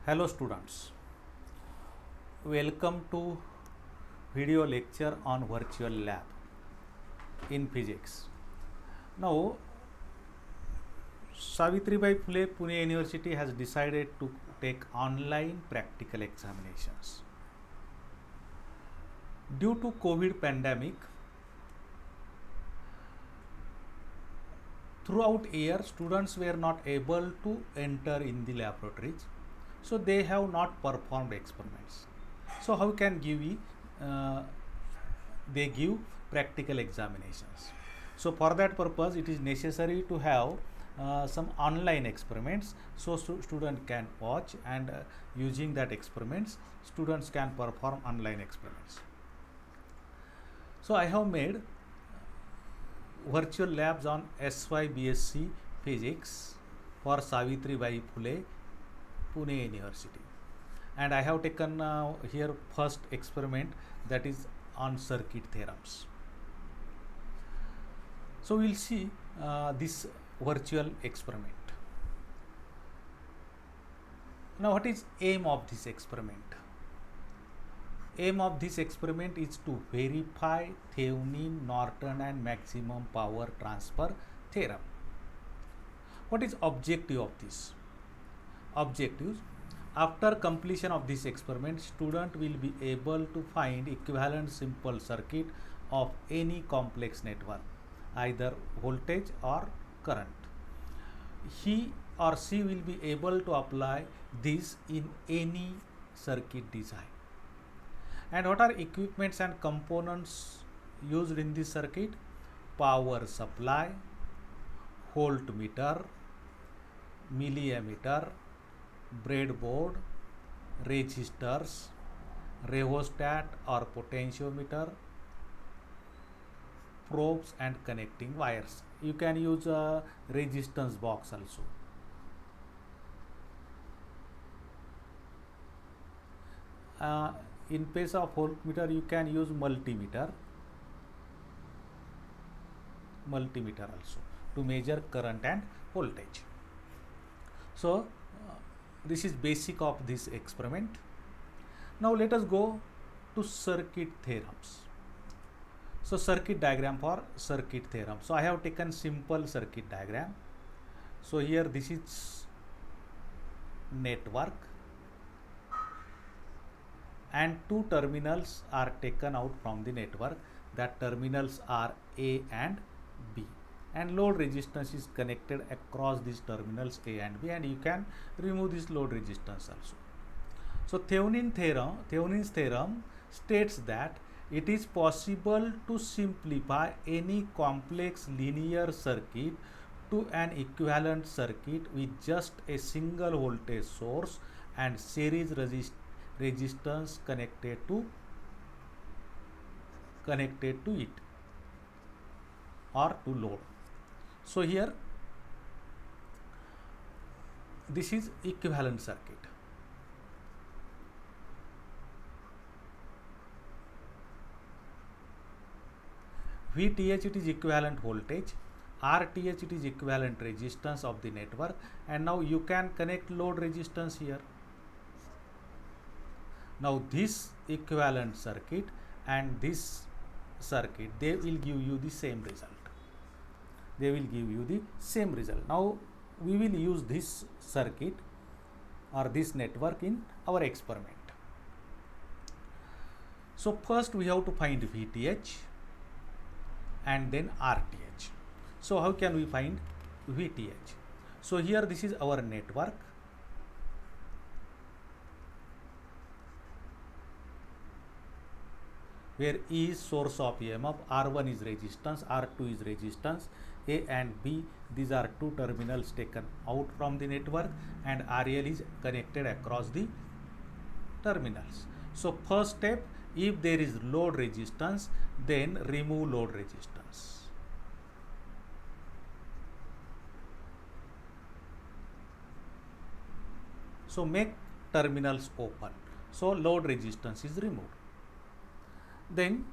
Hello students, welcome to video lecture on virtual lab in physics. Now Savitribai Phule Pune University has decided to take online practical examinations. Due to COVID pandemic, throughout year students were not able to enter in the laboratories, so they have not performed experiments. So how can they give practical examinations? So for that purpose it is necessary to have some online experiments, so student can watch, and using that experiments students can perform online experiments. So I have made virtual labs on SY/BSc physics for Savitribai Phule Pune University, and I have taken here first experiment, that is on circuit theorems. So we will see this virtual experiment. Now what is aim of this experiment? Aim of this experiment is to verify Thevenin, Norton and maximum power transfer theorem. What is objective of this? Objectives: after completion of this experiment, student will be able to find equivalent simple circuit of any complex network, either voltage or current. He or she will be able to apply this in any circuit design. And what are equipments and components used in this circuit? Power supply, voltmeter, milliammeter, breadboard, resistors, rheostat or potentiometer, probes and connecting wires. You can use a resistance box also. In place of voltmeter you can use multimeter also to measure current and voltage. So this is basic of this experiment. Now let us go to circuit theorems. So circuit diagram for circuit theorem. So I have taken simple circuit diagram. So here this is network, and two terminals are taken out from the network. That terminals are A and B, and load resistance is connected across these terminals A and B, and you can remove this load resistance also. So Thevenin's theorem states that it is possible to simplify any complex linear circuit to an equivalent circuit with just a single voltage source and series resistance connected to it or to load. So here this is equivalent circuit. VTH it is equivalent voltage, RTH it is equivalent resistance of the network, and now you can connect load resistance here. Now this equivalent circuit and this circuit, they will give you the same result. Now we will use this circuit or this network in our experiment. So first we have to find VTH and then RTH. So how can we find VTH? So here this is our network. Where E is source of EMF, R1 is resistance, R2 is resistance, A and B, these are two terminals taken out from the network, and RL is connected across the terminals. So first step, if there is load resistance, then remove load resistance. So make terminals open. So load resistance is removed. Then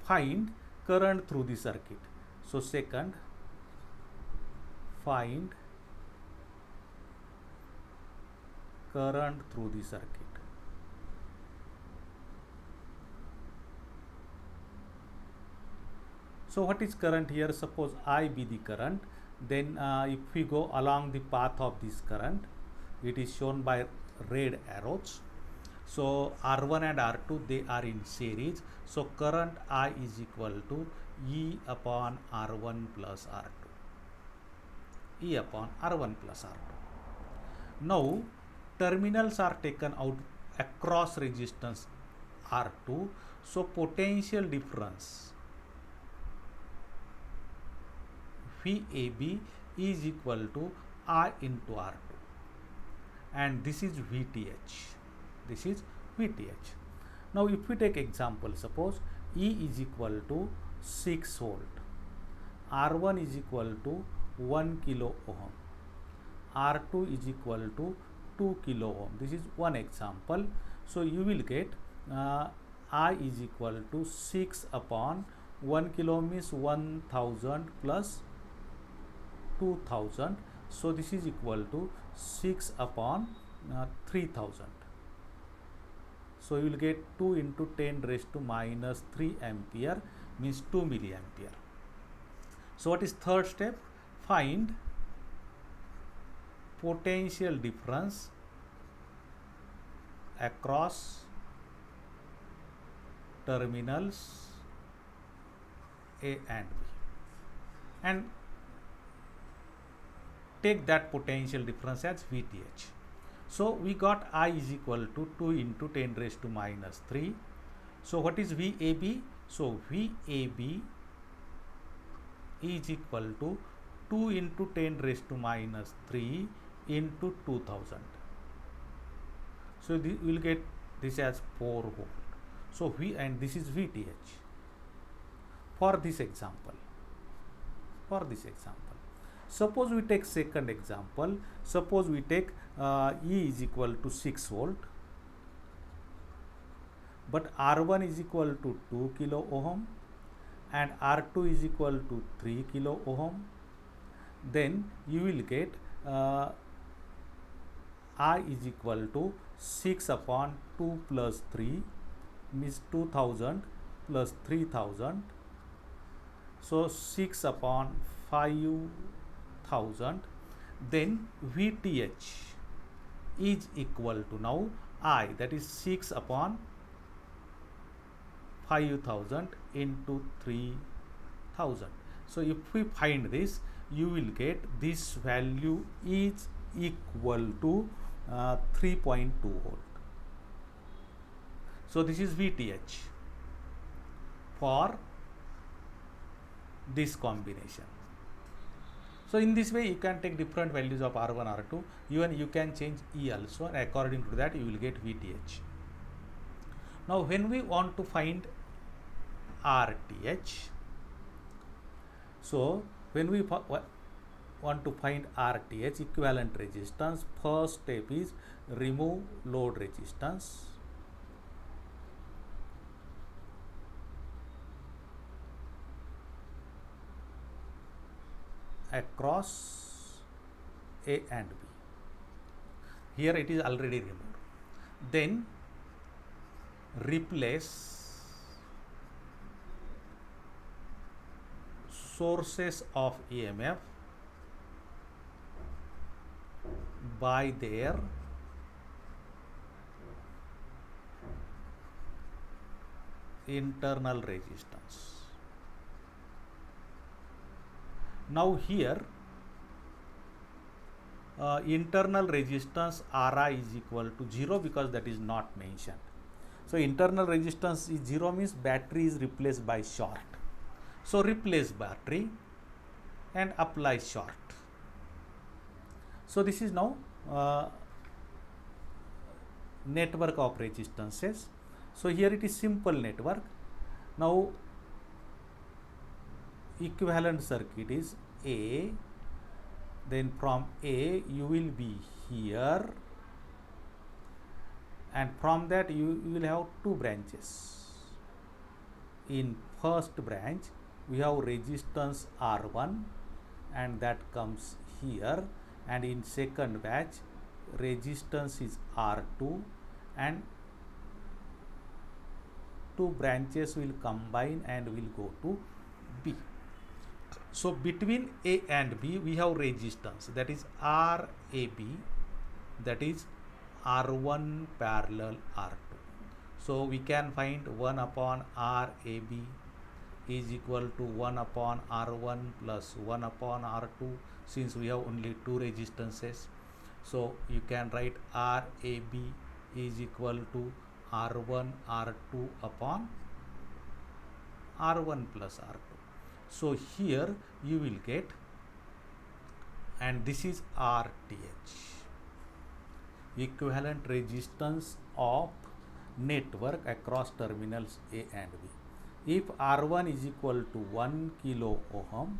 find current through the circuit. So second, find current through the circuit. So what is current here? Suppose I be the current, then if we go along the path of this current, it is shown by red arrows. So R1 and R2, they are in series. So current I is equal to E upon R1 plus R2. E upon R1 plus R2. Now terminals are taken out across resistance R2. So potential difference VAB is equal to I into R2, and this is VTH. This is VTH. Now if we take example, suppose E is equal to 6 volt, R1 is equal to 1 kilo ohm, R2 is equal to 2 kilo ohm. This is one example. So you will get I is equal to 6 upon 1 kilo means 1000 plus 2000. So this is equal to 6 upon 3000. So you will get 2 into 10 raised to minus 3 ampere means 2 milliampere. So what is third step? Find potential difference across terminals A and B, and take that potential difference as VTH. So we got I is equal to 2 into 10 raised to minus 3. So what is VAB? So VAB is equal to 2 into 10 raised to minus 3 into 2000. So we will get this as 4 volt. So and this is VTH for this example. Suppose we take second example. Suppose we take E is equal to 6 volt, but R1 is equal to 2 kilo ohm and R2 is equal to 3 kilo ohm. Then you will get I is equal to 6 upon 2 plus 3 means 2000 plus 3000. So 6 upon 5000. Then VTH is equal to now I, that is 6 upon 5000 into 3000. So if we find this, you will get this value is equal to 3.2 volt. So this is VTH for this combination. So in this way you can take different values of R1, R2. Even you can change E also, and according to that you will get VTH. Now when we want to find RTH, so when we want to find RTH, equivalent resistance, first step is remove load resistance. Across A and B. Here it is already removed. Then replace sources of EMF by their internal resistance. Now here internal resistance Ri is equal to 0 because that is not mentioned. So internal resistance is 0 means battery is replaced by short. So replace battery and apply short. So this is now network of resistances. So here it is simple network. Now equivalent circuit is A, then from A you will be here, and from that you will have two branches. In first branch we have resistance R1 and that comes here, and in second batch resistance is R2 and two branches will combine and will go to B. So between A and B we have resistance, that is RAB, that is R1 parallel R2. So we can find 1 upon RAB is equal to 1 upon R1 plus 1 upon R2, since we have only two resistances. So you can write RAB is equal to R1 R2 upon R1 plus R2. So here you will get, and this is RTH, equivalent resistance of network across terminals A and B. If R1 is equal to 1 kilo ohm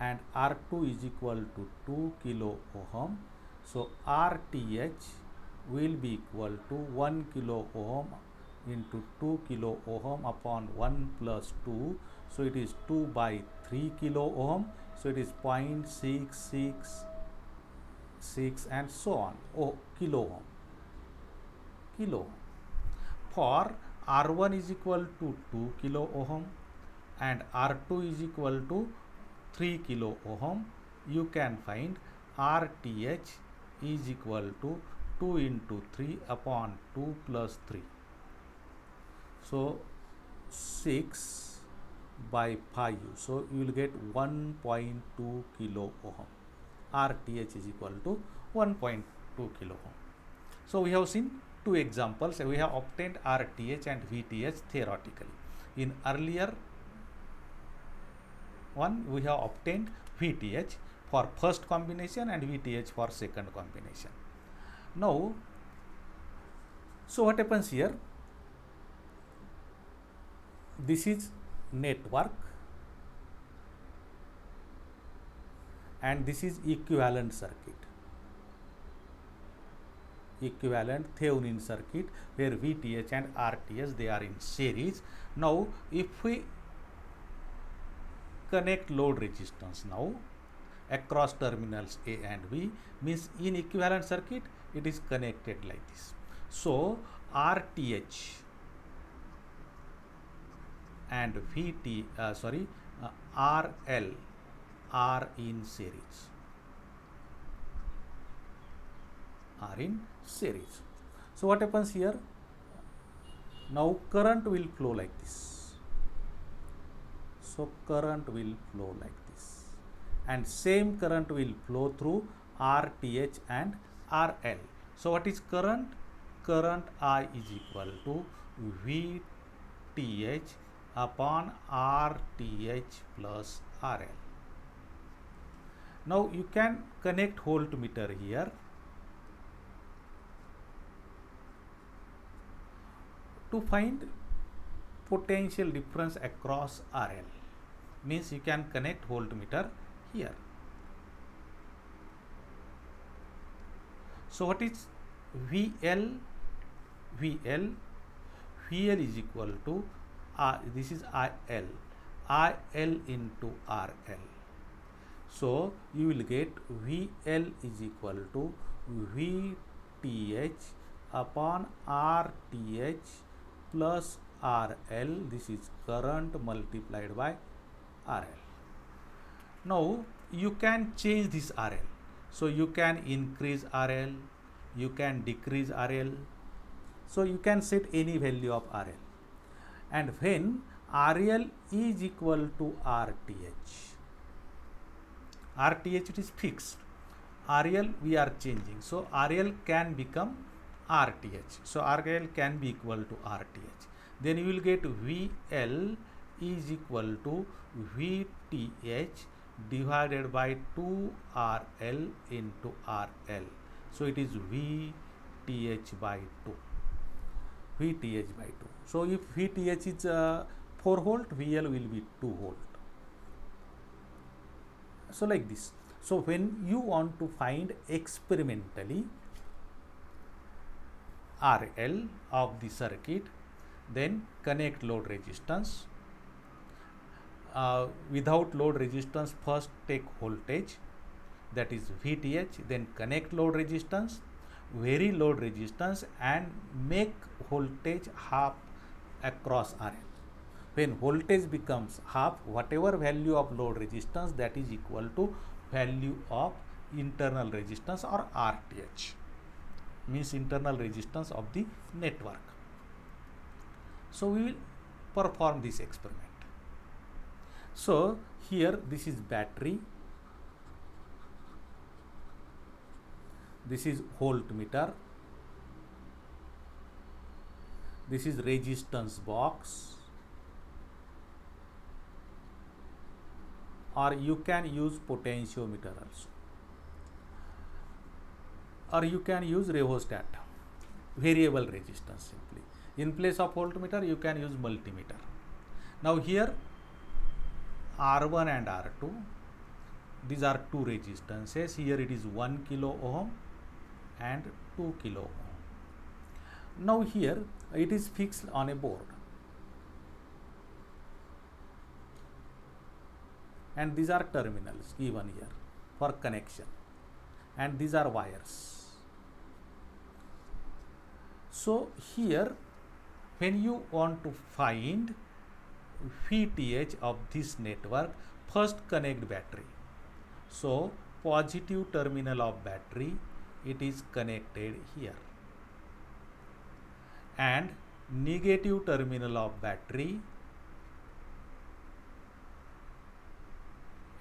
and R2 is equal to 2 kilo ohm, so RTH will be equal to 1 kilo ohm into 2 kilo ohm upon 1 plus 2. So it is 2 by 3 kilo ohm. So it is 0.666 and so on. Kilo ohm. For R1 is equal to 2 kilo ohm and R2 is equal to 3 kilo ohm, you can find RTH is equal to 2 into 3 upon 2 plus 3. So 6 by 5. So you will get 1.2 kilo ohm. RTH is equal to 1.2 kilo ohm. So we have seen two examples. We have obtained RTH and VTH theoretically. In earlier one we have obtained VTH for first combination and VTH for second combination. Now, so what happens here? This is network and this is equivalent circuit, equivalent Thevenin circuit, where VTH and RTH they are in series. Now if we connect load resistance now across terminals A and B, means in equivalent circuit it is connected like this. So RTH and RL are in series. So what happens here? Now current will flow like this. So current will flow like this, and same current will flow through RTH and RL. So what is current? Current I is equal to VTH upon RTH plus RL. Now you can connect voltmeter here to find potential difference across RL. Means you can connect voltmeter here. So what is VL? VL is equal to this is IL into RL. So you will get VL is equal to VTH upon RTH plus RL. This is current multiplied by RL. Now you can change this RL. So you can increase RL, you can decrease RL. So you can set any value of RL. And when RL is equal to RTH, it is fixed. RL we are changing. So RL can become RTH. So RL can be equal to RTH. Then you will get VL is equal to VTH divided by 2RL into RL. So it is VTH by 2. VTH by 2. So if VTH is 4 volt, VL will be 2 volt. So like this. So when you want to find experimentally RL of the circuit, then connect load resistance. Without load resistance, first take voltage, that is VTH, then connect load resistance. vary load resistance and make voltage half across RL. When voltage becomes half, whatever value of load resistance, that is equal to value of internal resistance or RTH, means internal resistance of the network. So we will perform this experiment. So here this is battery, this is voltmeter, this is resistance box, or you can use potentiometer also, or you can use rheostat, variable resistance simply. In place of voltmeter you can use multimeter. Now here R1 and R2, these are two resistances. Here it is 1 kilo ohm and 2 kilo ohm. Now here it is fixed on a board, and these are terminals given here for connection, and these are wires. So here when you want to find VTH of this network, first connect battery. So positive terminal of battery, it is connected here, and negative terminal of battery,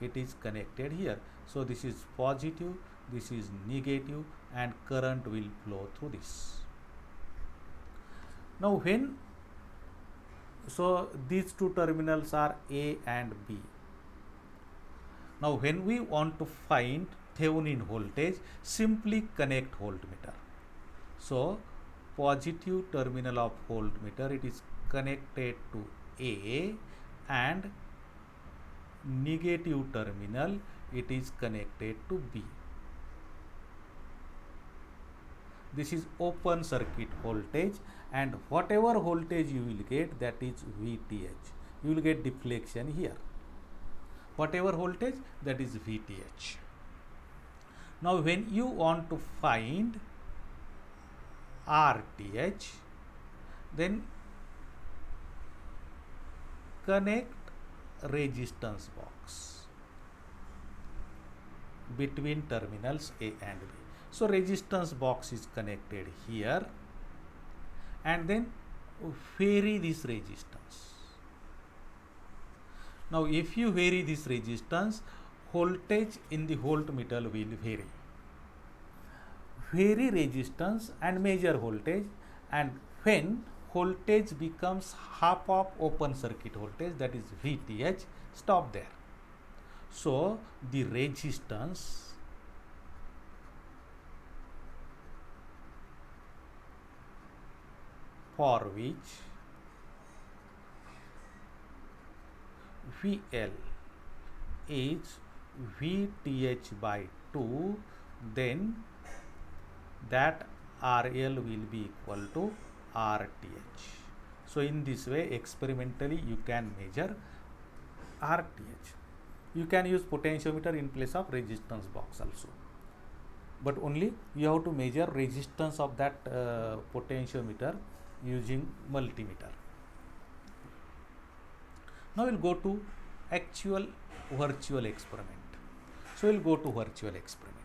it is connected here. So this is positive, this is negative, and current will flow through this. Now so these two terminals are A and B. Now when we want to find Thevenin voltage, simply connect voltmeter. So positive terminal of voltmeter, it is connected to A, and negative terminal, it is connected to B. This is open circuit voltage, and whatever voltage you will get, that is VTH. You will get deflection here. Whatever voltage, that is VTH. Now when you want to find RTH, then connect resistance box between terminals A and B. So resistance box is connected here, and then vary this resistance. Now if you vary this resistance, voltage in the voltmeter will vary. Vary resistance and measure voltage, and when voltage becomes half of open circuit voltage, that is VTH, stop there. So the resistance for which VL is VTH by 2, then that RL will be equal to RTH. So in this way experimentally you can measure RTH. You can use potentiometer in place of resistance box also, but only you have to measure resistance of that potentiometer using multimeter. Now we'll go to actual virtual experiment. So we'll go to virtual experiment.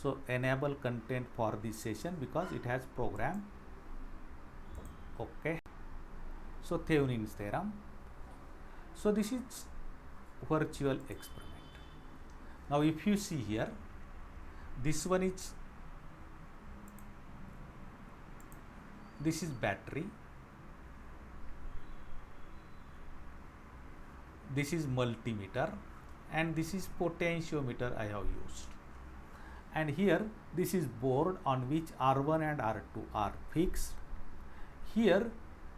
So enable content for this session because it has program. Okay. So Thevenin's theorem. So this is virtual experiment. Now if you see here, this one is, this is battery, this is multimeter, and this is potentiometer I have used. And here this is board on which R1 and R2 are fixed. Here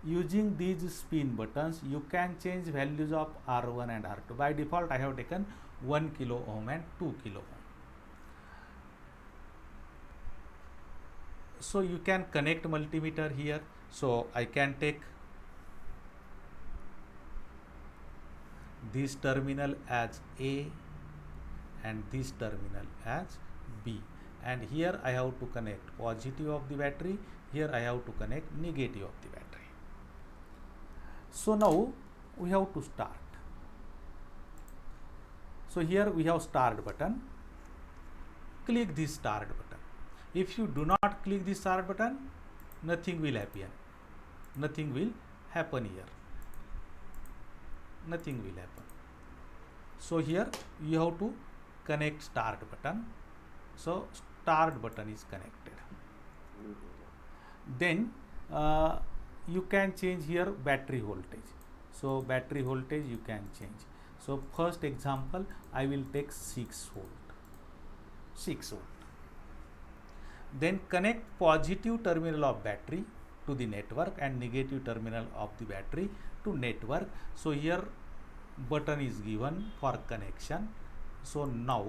using these spin buttons you can change values of R1 and R2. By default I have taken 1 kilo ohm and 2 kilo ohm. So you can connect multimeter here. So I can take this terminal as A and this terminal as B, and here I have to connect positive of the battery, here I have to connect negative of the battery. So now we have to start. So here we have start button. Click this start button. If you do not click this start button, nothing will happen. Nothing will happen here. Nothing will happen. So here you have to connect start button. So start button is connected. Then you can change here battery voltage. So battery voltage you can change. So first example I will take 6 volt. 6 volt. Then connect positive terminal of battery to the network and negative terminal of the battery to network. So here button is given for connection. So now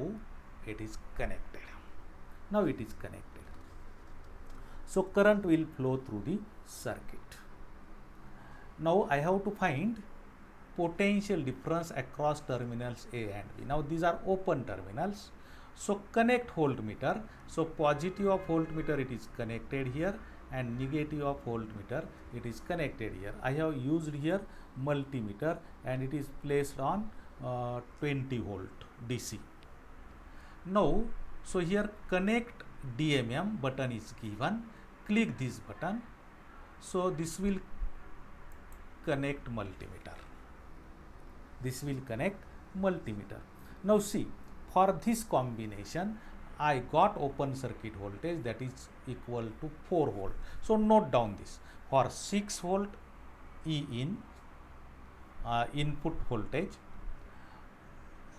it is connected. Now it is connected. So current will flow through the circuit. Now I have to find potential difference across terminals A and B. Now these are open terminals. So connect voltmeter. So positive of voltmeter it is connected here, and negative of voltmeter it is connected here. I have used here multimeter and it is placed on 20 volt DC. Now so here connect DMM button is given. Click this button. So this will connect multimeter. This will connect multimeter. Now see, for this combination I got open circuit voltage that is equal to 4 volt. So note down this. For 6 volt E in input voltage,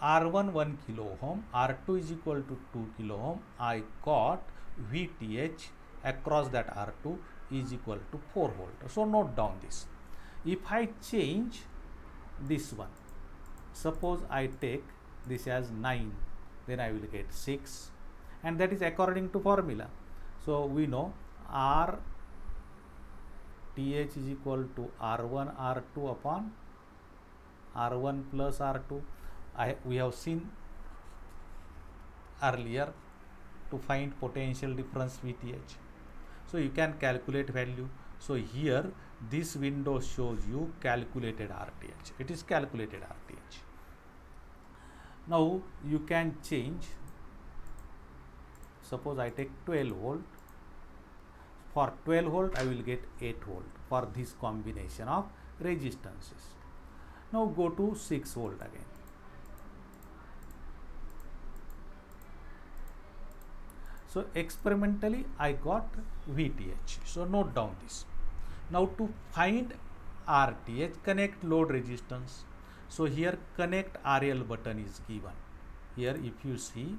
R1 1 kilo ohm, R2 is equal to 2 kilo ohm, I got VTH across that R2 is equal to 4 volt. So note down this. If I change this one, suppose I take this as 9, then I will get 6, and that is according to formula. So we know RTH is equal to R1 R2 upon R1 plus R2. We have seen earlier to find potential difference VTH. So you can calculate value. So here this window shows you calculated RTH. It is calculated RTH. Now you can change. Suppose I take 12 volt. For 12 volt I will get 8 volt for this combination of resistances. Now go to 6 volt again. So experimentally I got VTH. So note down this. Now to find RTH, connect load resistance. So here connect RL button is given. Here if you see,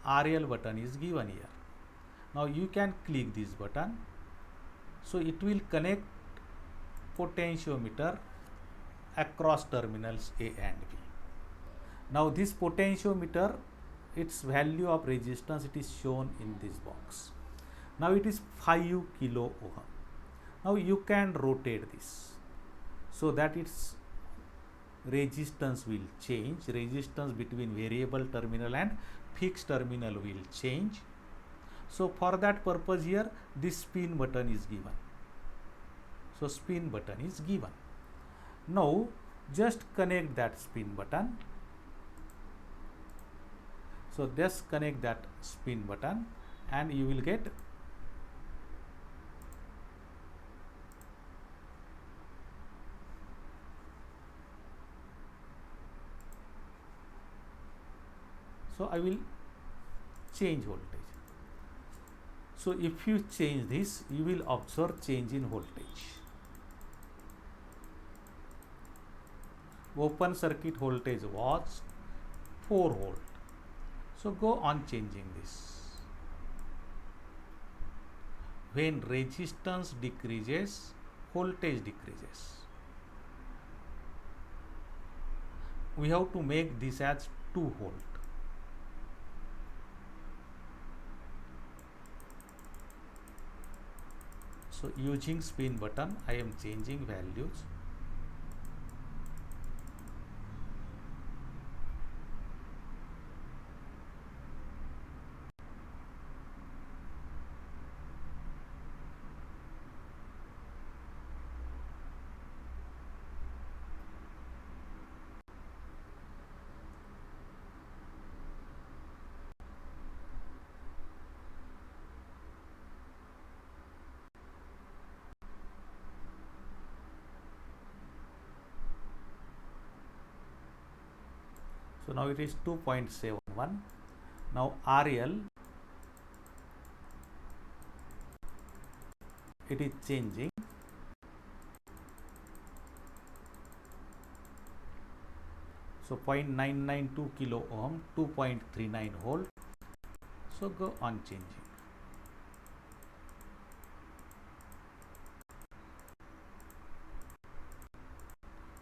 RL button is given here. Now you can click this button. So it will connect potentiometer across terminals A and B. Now this potentiometer, its value of resistance, it is shown in this box. Now it is 5 kilo ohm. Now you can rotate this so that its resistance will change. Resistance between variable terminal and fixed terminal will change. So for that purpose here this spin button is given. So spin button is given. Now just connect that spin button. So just connect that spin button and you will get so I will change voltage. So if you change this, you will observe change in voltage. Open circuit voltage was 4 volt. So go on changing this. When resistance decreases, voltage decreases. We have to make this as 2 volt. So using spin button, I am changing values. So now it is 2.71. Now RL, it is changing. So 0.992 kilo ohm, 2.39 volt. So go on changing.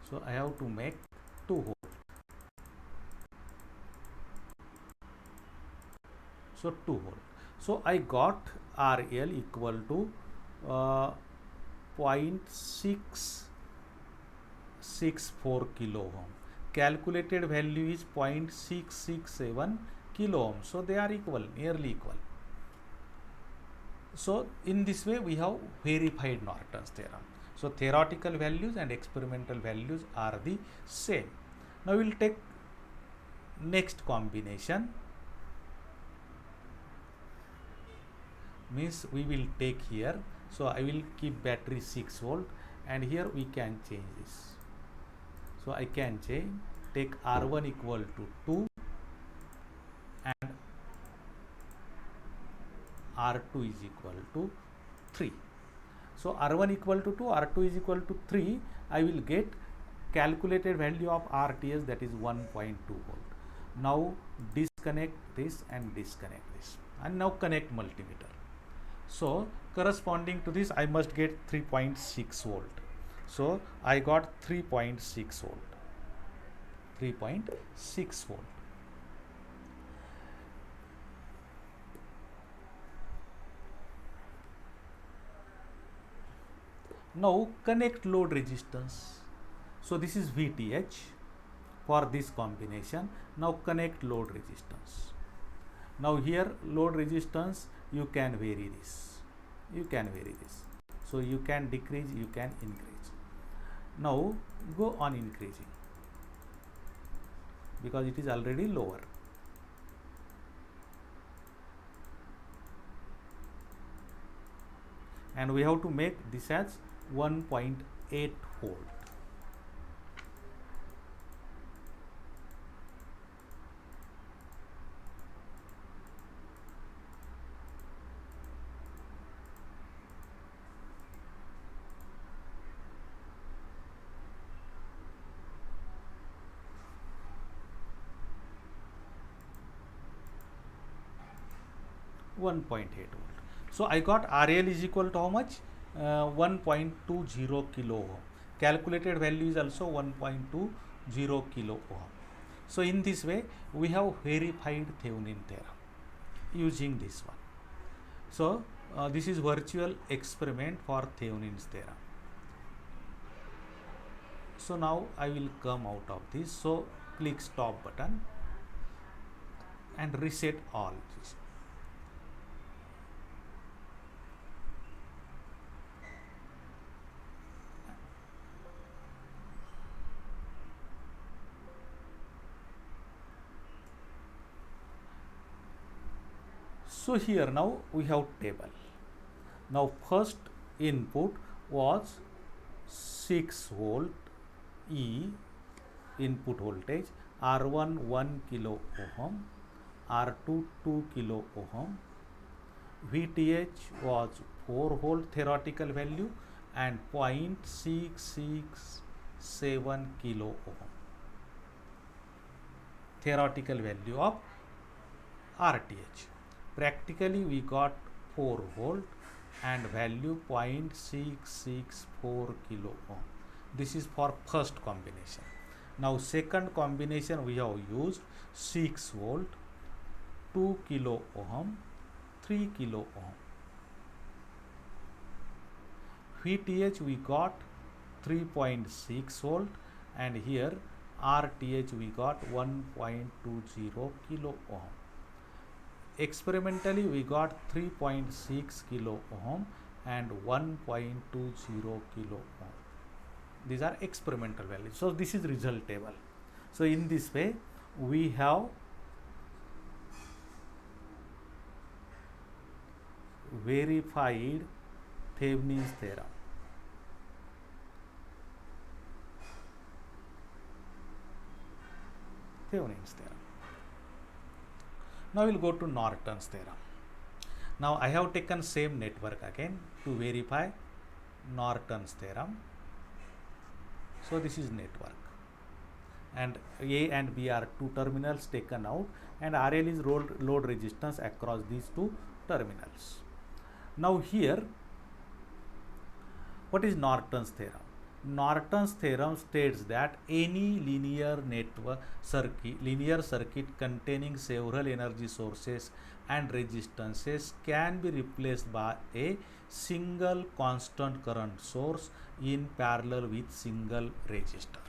So I have to make 2 volt. So 2 volt. So I got RL equal to 0.664 kilo ohm. Calculated value is 0.667 kilo ohm. So they are equal, nearly equal. So in this way we have verified Norton's theorem. So theoretical values and experimental values are the same. Now we will take next combination. Means we will take here. So I will keep battery 6 volt and here we can change this. So I can change, take R1 equal to 2 and R2 is equal to 3. So R1 equal to 2, R2 is equal to 3. I will get calculated value of RTS, that is 1.2 volt. Now disconnect this and disconnect this and now connect multimeter. So corresponding to this I must get 3.6 volt. So I got 3.6 volt. 3.6 volt. Now connect load resistance. So this is VTH for this combination. Now connect load resistance. Now here load resistance you can vary this. You can vary this. So you can decrease, you can increase. Now go on increasing because it is already lower. And we have to make this as 1.8 volt. So I got RL is equal to how much? 1.20 kilo ohm. Calculated value is also 1.20 kilo ohm. So in this way we have verified Thevenin theorem using this one. So this is virtual experiment for Thevenin's theorem. So now I will come out of this. So click stop button and reset all this. So here now we have table. Now first input was 6 volt E input voltage, R1 1 kilo ohm, R2 2 kilo ohm, VTH was 4 volt theoretical value and 0.667 kilo ohm theoretical value of RTH. Practically we got 4 volt and value 0.664 kilo ohm. This is for first combination. Now second combination we have used 6 volt, 2 kilo ohm, 3 kilo ohm. VTH we got 3.6 volt and here RTH we got 1.20 kilo ohm. Experimentally we got 3.6 kilo ohm and 1.20 kilo ohm. These are experimental values. So this is result table. So in this way we have verified Thevenin's theorem. Thevenin's theorem. Now we'll go to Norton's theorem. Now I have taken same network again to verify Norton's theorem. So this is network, and A and B are two terminals taken out, and RL is load resistance across these two terminals. Now here, what is Norton's theorem? Norton's theorem states that any linear circuit containing several energy sources and resistances can be replaced by a single constant current source in parallel with single resistor.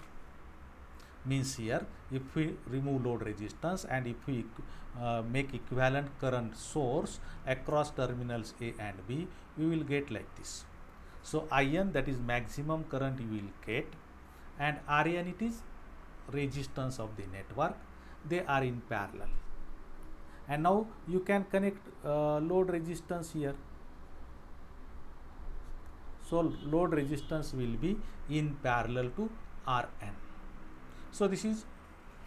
Means here, if we remove load resistance and if we make equivalent current source across terminals A and B, we will get like this. So IN, that is maximum current you will get, and RN, it is resistance of the network. They are in parallel. And now you can connect load resistance here. So load resistance will be in parallel to RN. So this is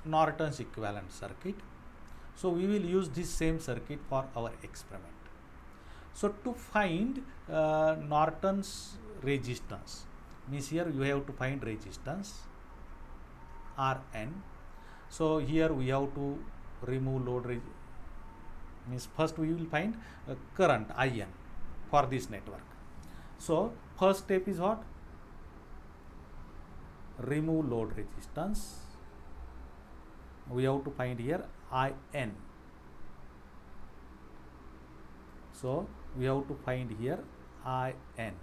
Norton's equivalent circuit. So we will use this same circuit for our experiment. So to find Norton's resistance, means here you have to find resistance Rn. So here we have to remove load means first we will find current In for this network. So first step is what? Remove load resistance. We have to find here In. So we have to find here In.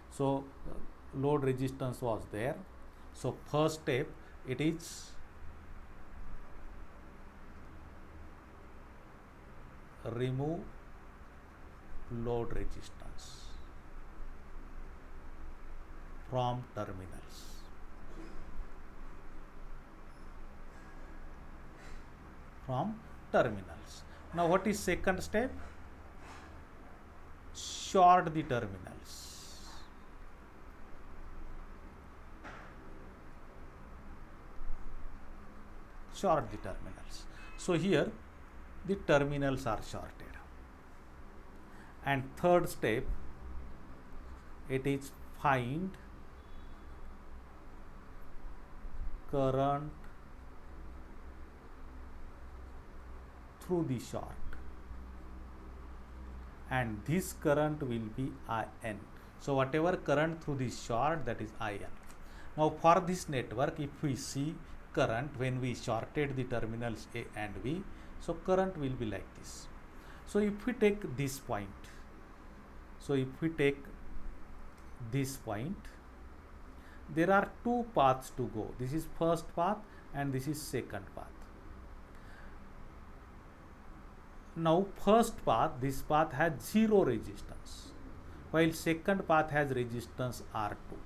So load resistance was there. So first step, it is remove load resistance from terminals. Now what is second step? Short the terminals. So here the terminals are shorted. And third step, it is find current through the short, and this current will be In. So whatever current through the short, that is In. Now for this network, if we see current when we shorted the terminals A and B, so current will be like this. So if we take this point, there are two paths to go. This is first path and this is second path. Now first path, this path has zero resistance, while second path has resistance R2.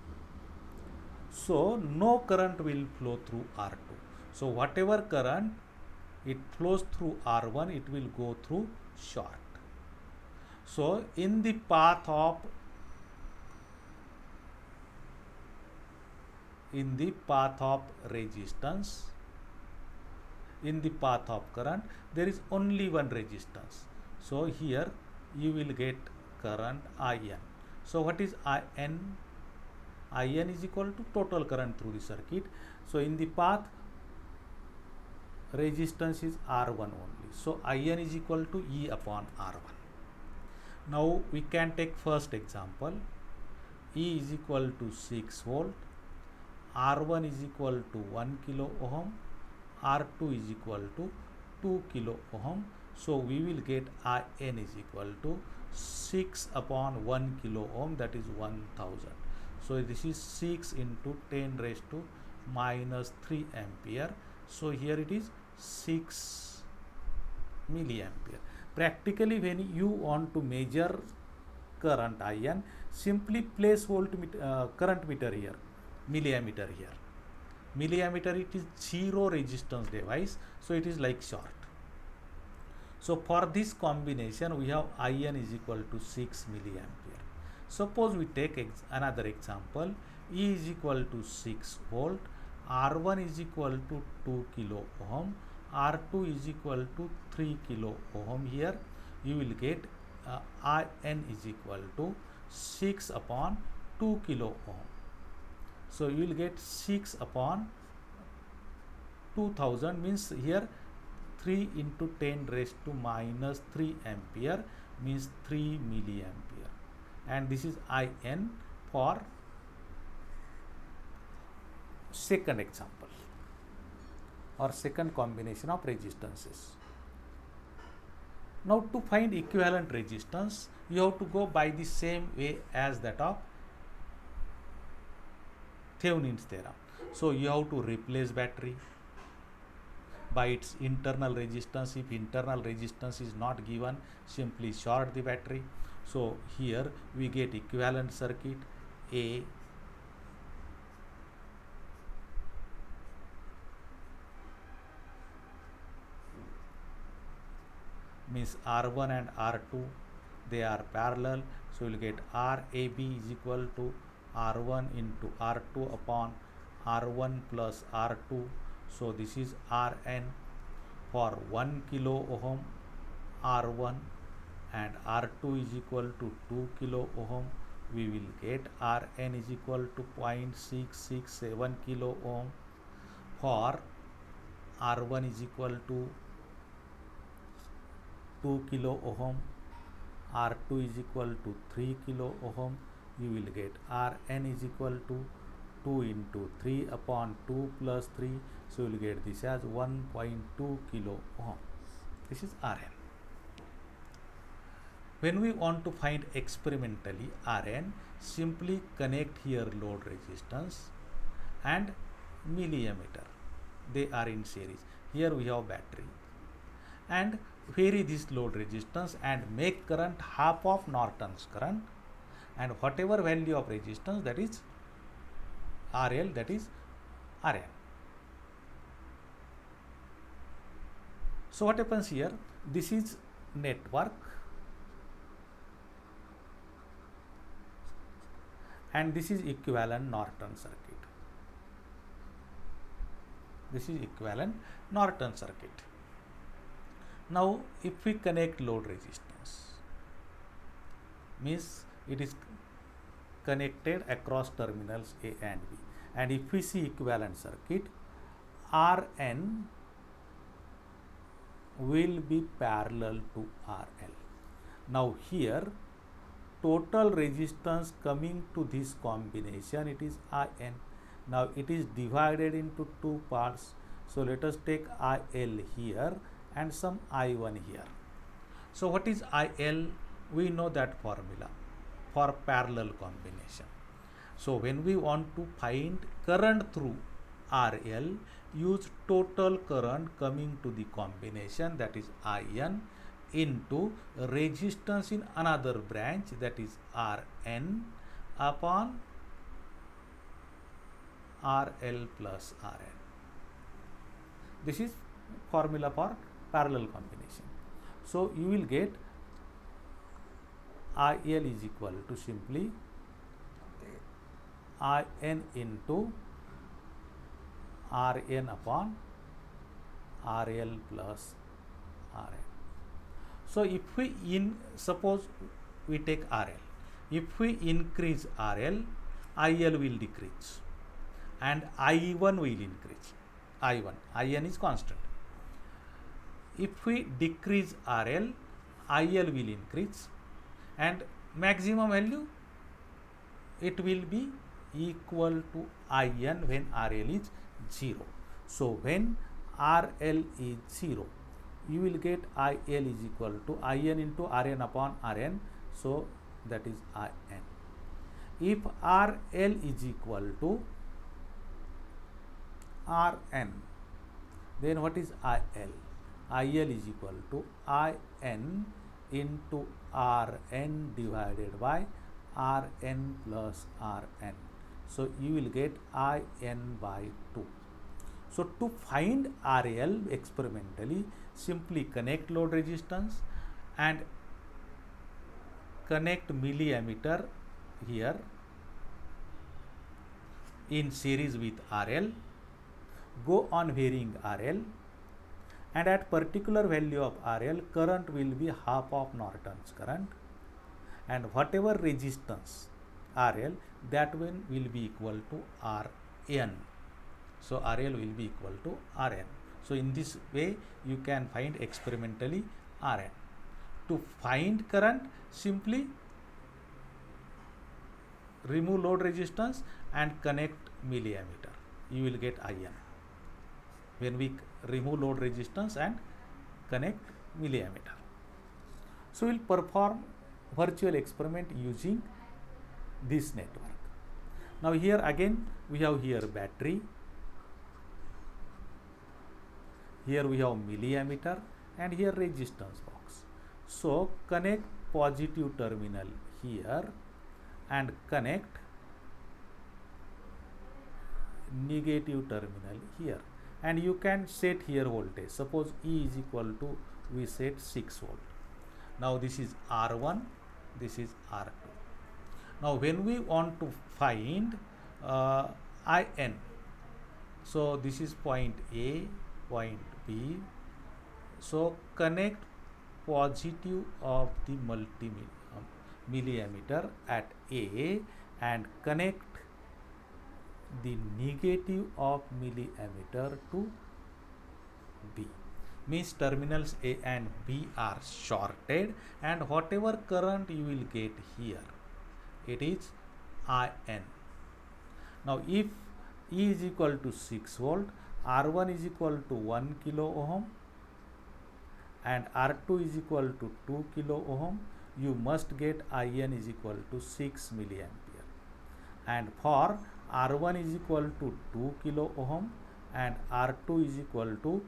So no current will flow through R2. So whatever current it flows through R1, it will go through short. So in the path of resistance, in the path of current, there is only one resistance. So here you will get current In. So what is In? In is equal to total current through the circuit. So in the path, resistance is R1 only. So In is equal to E upon R1. Now we can take first example. E is equal to 6 volt. R1 is equal to 1 kilo ohm. R2 is equal to 2 kilo ohm. So we will get In is equal to 6 upon 1 kilo ohm, that is 1000. So this is 6 into 10 raised to minus 3 ampere. So here it is 6 milliampere. Practically, when you want to measure current In, simply place current meter here, milliammeter here. Milliammeter, it is zero resistance device, so it is like short. So for this combination, we have In is equal to 6 milliampere. Suppose we take another example. E is equal to 6 volt, R1 is equal to 2 kilo ohm, R2 is equal to 3 kilo ohm. Here you will get IN is equal to 6 upon 2 kilo ohm. So you will get 6 upon 2000, means here 3 into 10 raised to minus 3 ampere means 3 milliampere, and this is IN for second example or second combination of resistances. Now to find equivalent resistance, you have to go by the same way as that of Thevenin's theorem. So you have to replace battery by its internal resistance. If internal resistance is not given, simply short the battery. So here we get equivalent circuit A means R1 and R2, they are parallel, so you will get RAB is equal to R1 into R2 upon R1 plus R2. So this is Rn for 1 kilo ohm R1, and R2 is equal to 2 kilo ohm. We will get Rn is equal to 0.667 kilo ohm. For R1 is equal to 2 kilo ohm, R2 is equal to 3 kilo ohm. You will get Rn is equal to 2 into 3 upon 2 plus 3. So you will get this as 1.2 kilo ohm. This is Rn. When we want to find experimentally Rn, simply connect here load resistance and milliammeter. They are in series. Here we have battery, and vary this load resistance and make current half of Norton's current, and whatever value of resistance, that is RL, that is Rn. So what happens here? This is network, and this is equivalent Norton circuit. This is equivalent Norton circuit. Now if we connect load resistance, means it is connected across terminals A and B, and if we see equivalent circuit, Rn will be parallel to RL. Now here total resistance coming to this combination, it is IN. Now it is divided into two parts. So let us take IL here and some I1 here. So what is IL? We know that formula for parallel combination. So when we want to find current through RL, use total current coming to the combination, that is IN, into resistance in another branch, that is Rn, upon RL plus Rn. This is formula for parallel combination. So you will get IL is equal to simply IN into Rn upon RL plus Rn. So if we suppose we take RL, if we increase RL, IL will decrease and I1 will increase. IN is constant. If we decrease RL, IL will increase, and maximum value it will be equal to IN when RL is 0. So when RL is 0, you will get IL is equal to IN into Rn upon Rn. So that is IN. If RL is equal to Rn, then what is IL? IL is equal to IN into Rn divided by Rn plus Rn. So you will get IN by 2. So to find RL experimentally, simply connect load resistance and connect milliammeter here in series with RL, go on varying RL, and at particular value of RL, current will be half of Norton's current, and whatever resistance RL, that one will be equal to Rn. So RL will be equal to Rn. So in this way you can find experimentally Rn. To find current, simply remove load resistance and connect milliammeter. You will get IN. When we remove load resistance and connect milliammeter. So we'll perform virtual experiment using this network. Now here again we have here battery, here we have milliammeter, and here resistance box. So connect positive terminal here and connect negative terminal here, and you can set here voltage. Suppose E is equal to, we set 6 volt. Now this is R1, this is R2. Now when we want to find IN, so this is point A, point B. So connect positive of the milliammeter at A and connect the negative of milliammeter to B. Means terminals A and B are shorted, and whatever current you will get here, it is IN. Now if E is equal to 6 volt, R1 is equal to 1 kilo ohm and R2 is equal to 2 kilo ohm, you must get IN is equal to 6 milliampere. And for R1 is equal to 2 kilo ohm and R2 is equal to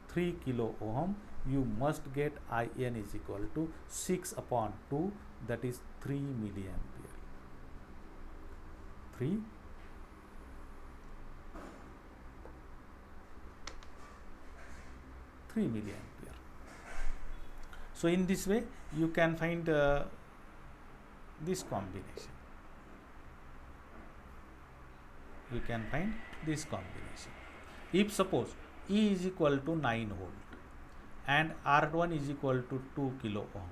3 kilo ohm, you must get IN is equal to 6 upon 2, that is 3 milliampere. 3 milliampere. So in this way you can find this combination. You can find this combination. If suppose E is equal to 9 volt and R1 is equal to 2 kilo ohm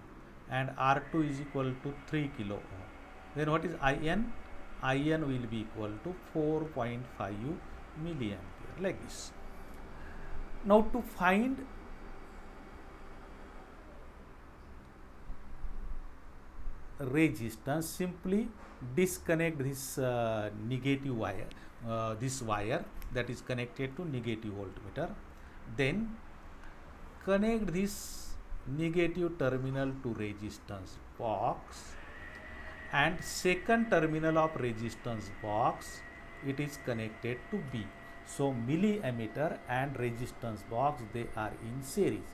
and R2 is equal to 3 kilo ohm, then what is IN? IN will be equal to 4.5 milliampere, like this. Now to find resistance, simply disconnect this negative wire, this wire that is connected to negative voltmeter, then connect this negative terminal to resistance box, and second terminal of resistance box, it is connected to B. So milliammeter and resistance box, they are in series.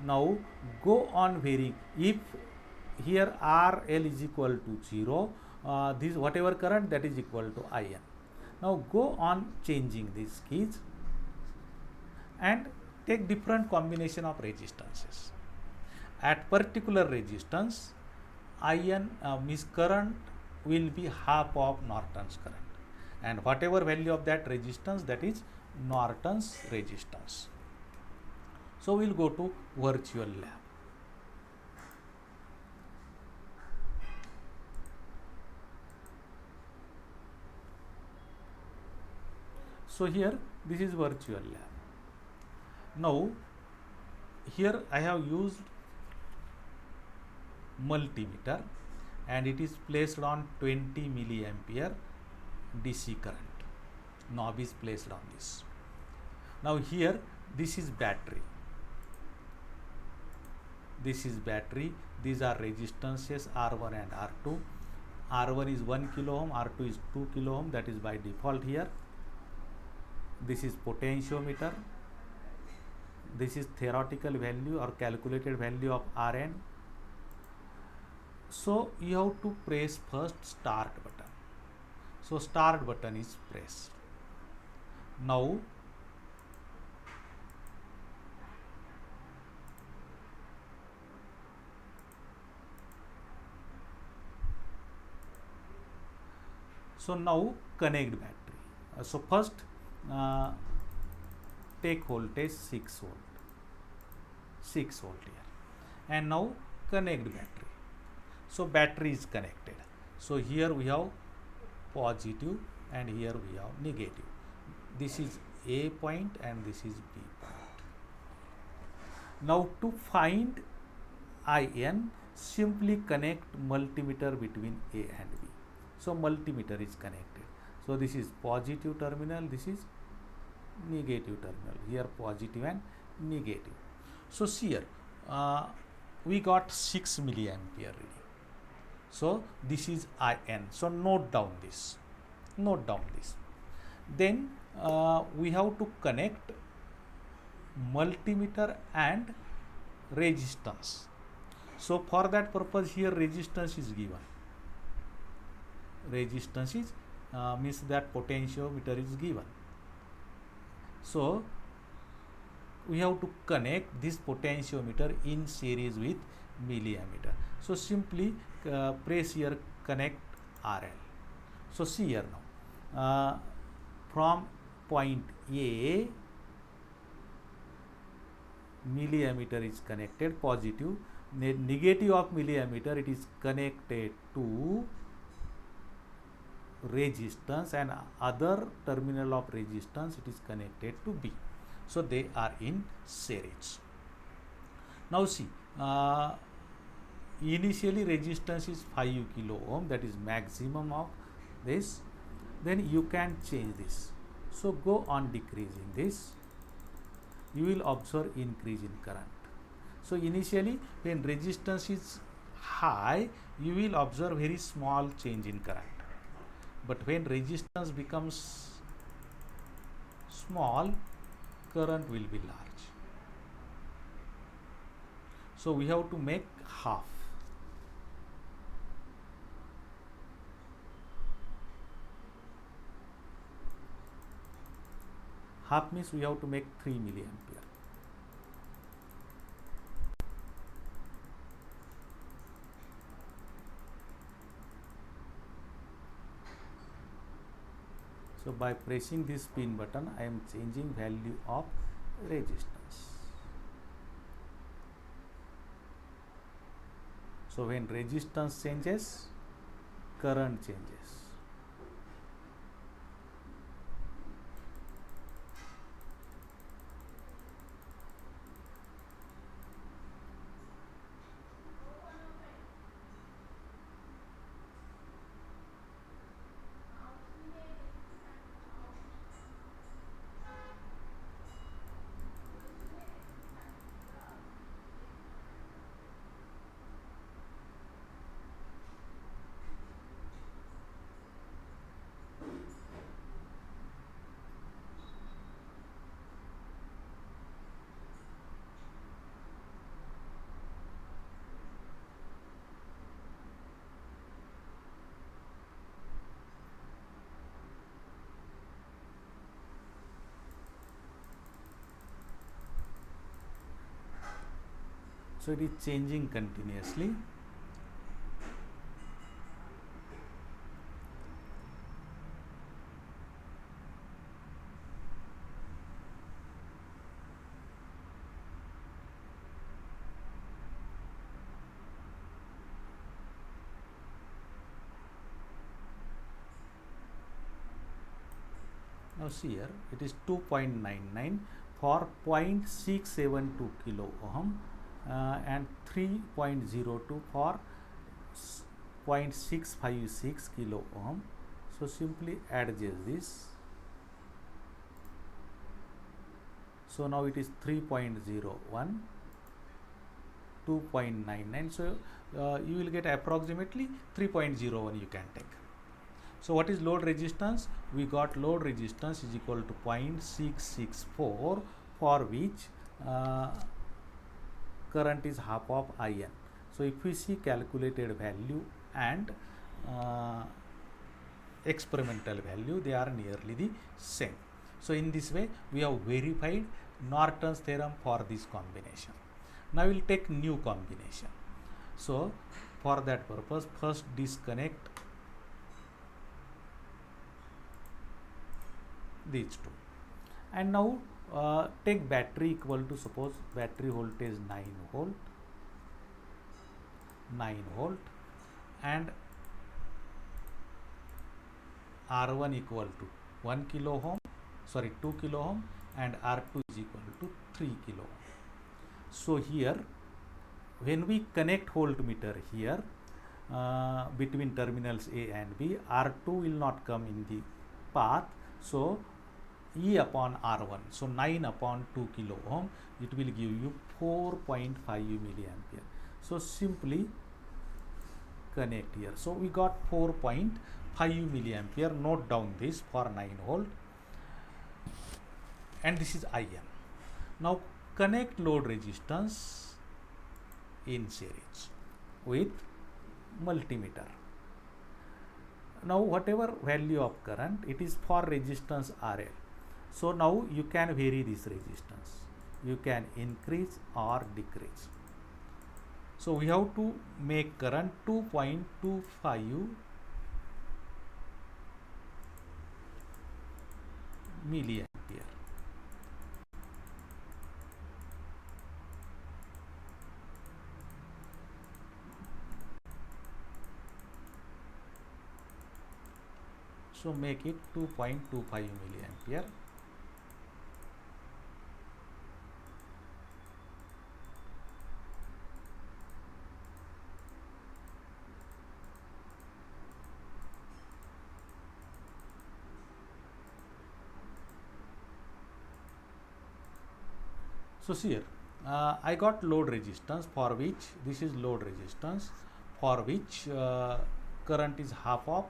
Now go on varying. If here RL is equal to 0, this whatever current, that is equal to IN. Now go on changing these keys and take different combination of resistances. At particular resistance, IN means current will be half of Norton's current, and whatever value of that resistance, that is Norton's resistance. So we'll go to virtual lab. So here this is virtual lab. Now here I have used multimeter and it is placed on 20 milliampere DC current. Knob is placed on this. Now here this is battery. This is battery. These are resistances R1 and R2. R1 is 1 kilo ohm, R2 is 2 kilo ohm, that is by default here. This is potentiometer. This is theoretical value or calculated value of Rn. So you have to press first start button. So start button is pressed. Now connect battery. So first take voltage 6 volt, 6 volt here, and now connect battery. So battery is connected. So here we have positive and here we have negative. This is A point and this is B point. Now to find IN, simply connect multimeter between A and B. So multimeter is connected. So this is positive terminal, this is negative terminal. Here positive and negative. So see here, we got 6 milliampere reading. So this is IN. So note down this. Note down this. Then we have to connect multimeter and resistance. So for that purpose here resistance is given. Resistance is means that potentiometer is given. So we have to connect this potentiometer in series with milliammeter. So simply press here connect RL. So see here now, from point A, milliammeter is connected positive, negative of milliammeter it is connected to resistance, and other terminal of resistance it is connected to B. So they are in series. Now see, initially resistance is 5 kilo ohm, that is maximum of this. Then you can change this. So go on decreasing this, you will observe increase in current. So initially when resistance is high, you will observe very small change in current. But when resistance becomes small, current will be large. So we have to make half. Half means we have to make 3 milliampere. So by pressing this pin button, I am changing value of resistance. So when resistance changes, current changes. So it is changing continuously. Now see here, it is 2.99 for 0.672 kilo ohm and 3.02 for 0.656 kilo ohm. So simply adjust this. So now it is 3.01, 2.99. So you will get approximately 3.01 you can take. So what is load resistance? We got load resistance is equal to 0.664, for which current is half of IN. So if we see calculated value and experimental value, they are nearly the same. So in this way we have verified Norton's theorem for this combination. Now we will take new combination. So for that purpose, first disconnect these two, and now take battery equal to, suppose battery voltage 9 volt, 9 volt, and R1 equal to 1 kilo ohm, sorry 2 kilo ohm, and R2 is equal to 3 kilo ohm. So here when we connect voltmeter here between terminals A and B, R2 will not come in the path, so E upon R1, so 9 upon 2 kilo ohm, it will give you 4.5 milliampere. So simply connect here. So we got 4.5 milliampere. Note down this for 9 volt, and this is IN. Now connect load resistance in series with multimeter. Now whatever value of current, it is for resistance RL. So now you can vary this resistance. You can increase or decrease. So we have to make current 2.25 milliampere. So make it 2.25 milliampere. So see here, I got load resistance for which, this is load resistance for which current is half of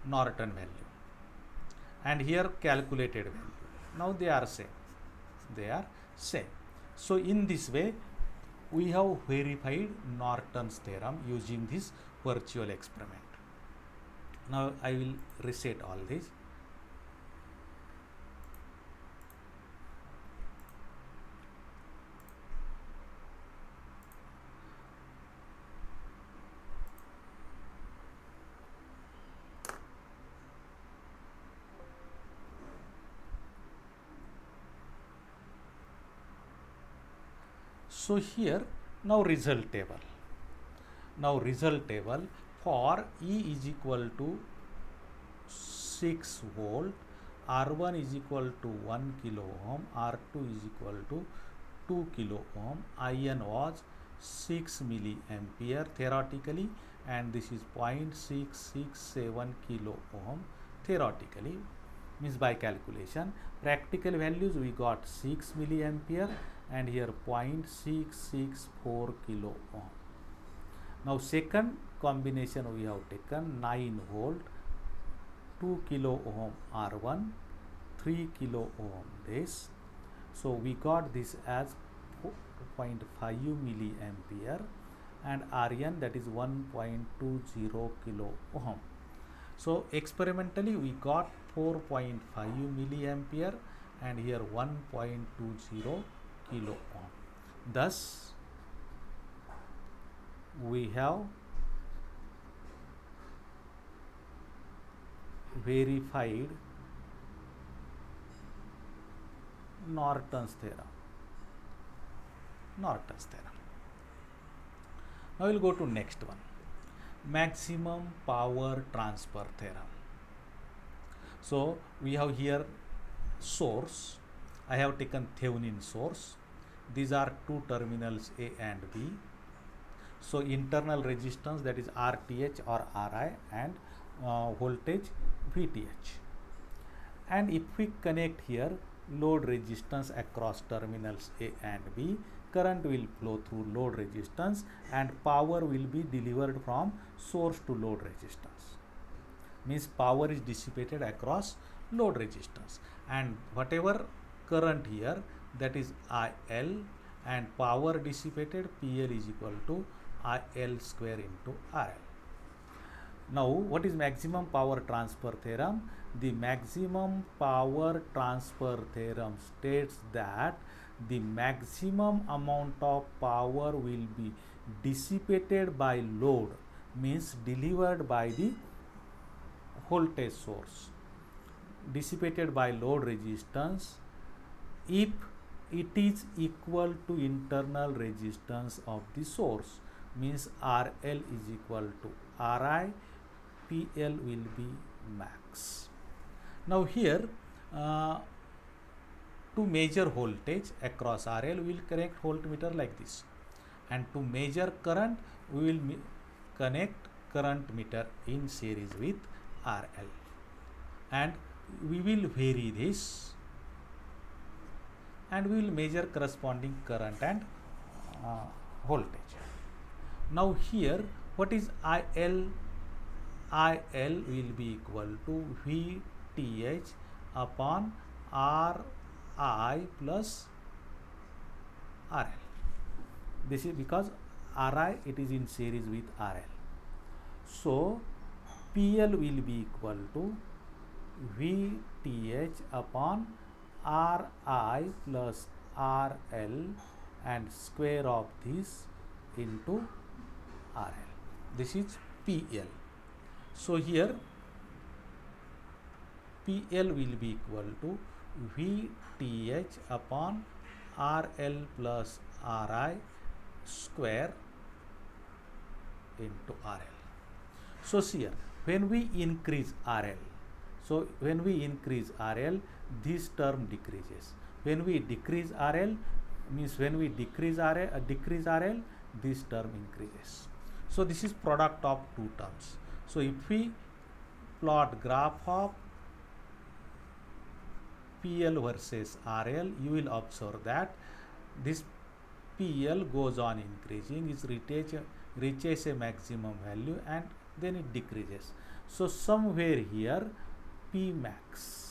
Norton value, and here calculated value. Now they are same. They are same. So in this way we have verified Norton's theorem using this virtual experiment. Now I will reset all this. So here now result table. Now result table for E is equal to 6 volt, R1 is equal to 1 kilo ohm, R2 is equal to 2 kilo ohm, IN was 6 milliampere theoretically, and this is 0.667 kilo ohm theoretically, means by calculation. Practical values we got 6 milliampere and here 0.664 kilo ohm. Now second combination we have taken 9 volt, 2 kilo ohm R1, 3 kilo ohm this. So we got this as 4.5 milliampere, and Rn, that is 1.20 kilo ohm. So experimentally we got 4.5 milliampere and here 1.20 kilo ohm. Thus we have verified Norton's theorem. Norton's theorem. Now we'll go to next one, maximum power transfer theorem. So we have here source. I have taken Thevenin source. These are two terminals A and B. So internal resistance, that is RTH or RI, and voltage VTH. And if we connect here load resistance across terminals A and B, current will flow through load resistance and power will be delivered from source to load resistance. Means power is dissipated across load resistance, and whatever current here, that is IL, and power dissipated PL is equal to IL square into RL. Now what is maximum power transfer theorem? The maximum power transfer theorem states that the maximum amount of power will be dissipated by load, means delivered by the voltage source, dissipated by load resistance if it is equal to internal resistance of the source, means RL is equal to RI, PL will be max. Now here to measure voltage across RL, we will connect voltmeter like this, and to measure current we will connect current meter in series with RL, and we will vary this and we will measure corresponding current and voltage. Now here what is IL? IL will be equal to VTH upon RI plus RL. This is because RI it is in series with RL. So PL will be equal to VTH upon RI plus RL and square of this into RL. This is PL. So here PL will be equal to VTH upon RL plus RI square into RL. So here when we increase RL, this term decreases. When we decrease RL, means when we decrease RL, this term increases. So this is product of two terms. So if we plot graph of PL versus RL, you will observe that this PL goes on increasing, it reaches a maximum value and then it decreases. So somewhere here P max.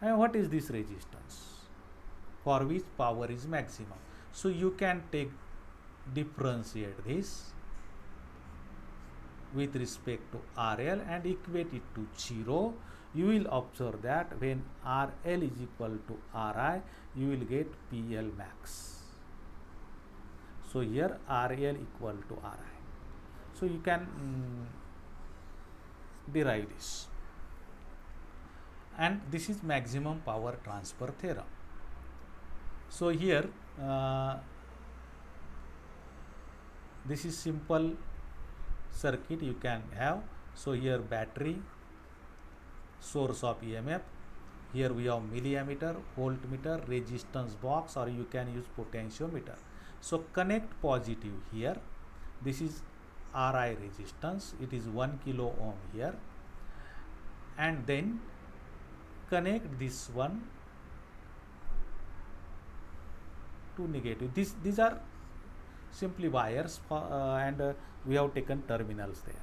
And what is this resistance for which power is maximum? So you can differentiate this with respect to RL and equate it to 0. You will observe that when RL is equal to RI, you will get PL max. So here RL equal to RI. So you can derive this. And this is maximum power transfer theorem. So here this is simple circuit you can have. So here battery, source of EMF, here we have milliammeter, voltmeter, resistance box, or you can use potentiometer. So connect positive here. This is RI resistance, it is 1 kilo ohm here, and then connect this one to negative. These are simply wires and we have taken terminals there.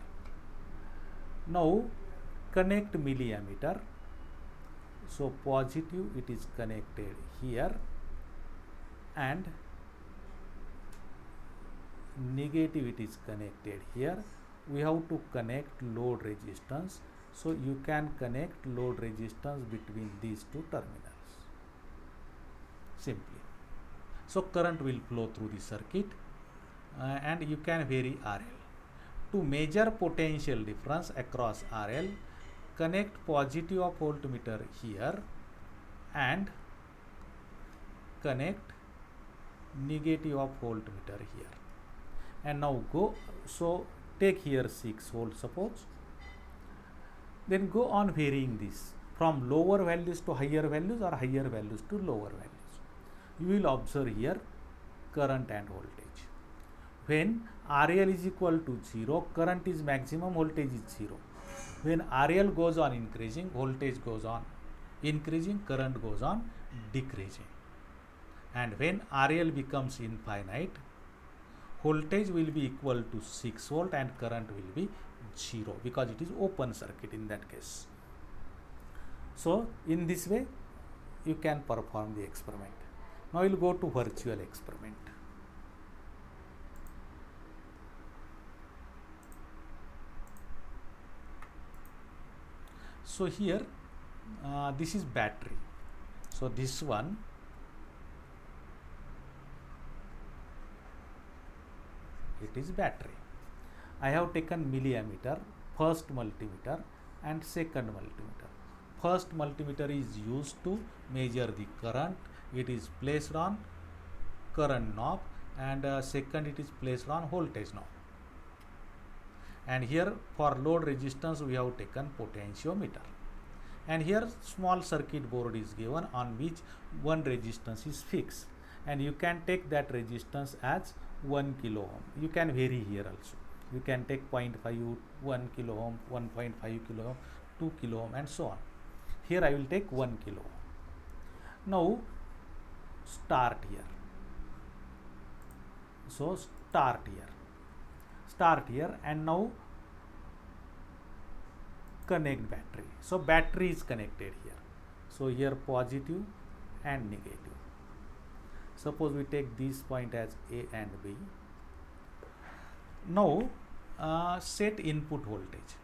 Now connect milliammeter. So positive it is connected here and negative it is connected here. We have to connect load resistance. So you can connect load resistance between these two terminals simply. So current will flow through the circuit and you can vary RL. To measure potential difference across RL, connect positive of voltmeter here and connect negative of voltmeter here. And now go, so take here 6 volts suppose. Then go on varying this from lower values to higher values or higher values to lower values. You will observe here current and voltage. When RL is equal to 0, current is maximum, voltage is 0. When RL goes on increasing, voltage goes on increasing, current goes on decreasing. And when RL becomes infinite, voltage will be equal to 6 volt and current will be 0 because it is open circuit in that case. So in this way you can perform the experiment. Now we will go to virtual experiment. So here this is battery. So this one it is battery. I have taken milliammeter, first multimeter and second multimeter. first multimeter is used to measure the current. It is placed on current knob, and second it is placed on voltage knob. And here for load resistance we have taken potentiometer. And here small circuit board is given on which one resistance is fixed, and you can take that resistance as 1 kilo ohm. You can vary here also. You can take 0.5, 1 kilo ohm, 1.5 kilo ohm, 2 kilo ohm, and so on. Here I will take 1 kilo ohm. Now start here. So start here, and now connect battery. So battery is connected here. So here positive and negative. Suppose we take this point as A and B. Now set input voltage.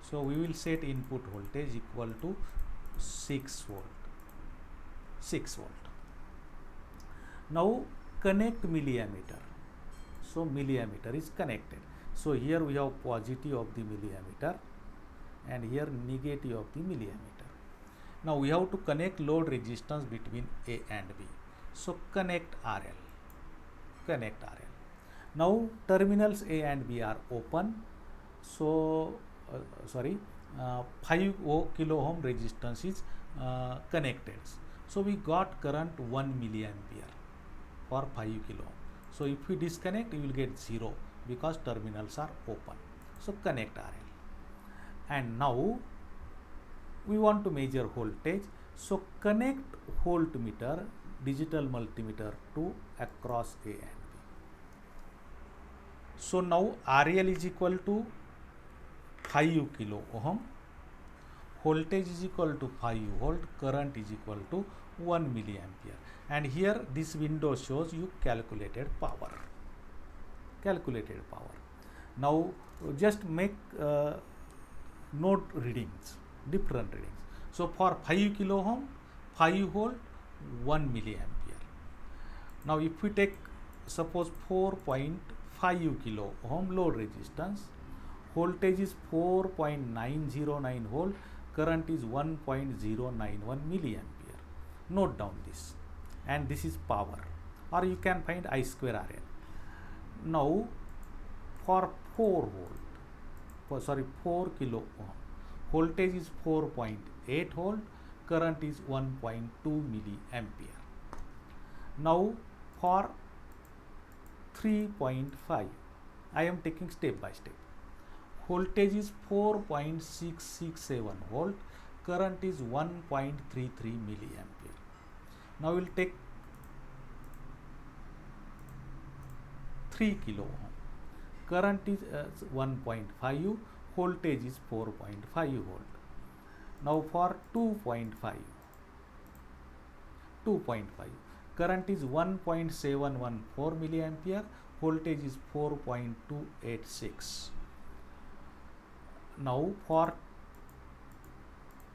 So we will set input voltage equal to 6 volt. Now connect milliammeter. So milliammeter is connected. So here we have positive of the milliammeter, and here negative of the milliammeter. Now we have to connect load resistance between A and B. So connect RL. Now terminals A and B are open. So 5 kilo ohm resistance is connected. So we got current 1 milliampere for 5 kilo ohm. So if we disconnect, you will get 0 because terminals are open. So connect RL. And now we want to measure voltage. So connect voltmeter, digital multimeter, to across A and B. So now RL is equal to 5 kilo ohm, voltage is equal to 5 volt, current is equal to 1 milliampere. And here this window shows you calculated power. Now just make note readings, different readings. So for 5 kilo ohm, 5 volt, 1 milliampere. Now if we take suppose 4.5 kilo ohm load resistance, voltage is 4.909 volt, current is 1.091 milliampere. Note down this, and this is power, or you can find I square RL. Now for 4 kilo ohm, voltage is 4.8 volt, current is 1.2 milliampere. Now for 3.5, I am taking step by step. Voltage is 4.667 volt, current is 1.33 milliampere. Now we will take 3 kilo ohm. Current is 1.5, voltage is 4.5 volt. Now for 2.5, current is 1.714 milliampere, voltage is 4.286. Now for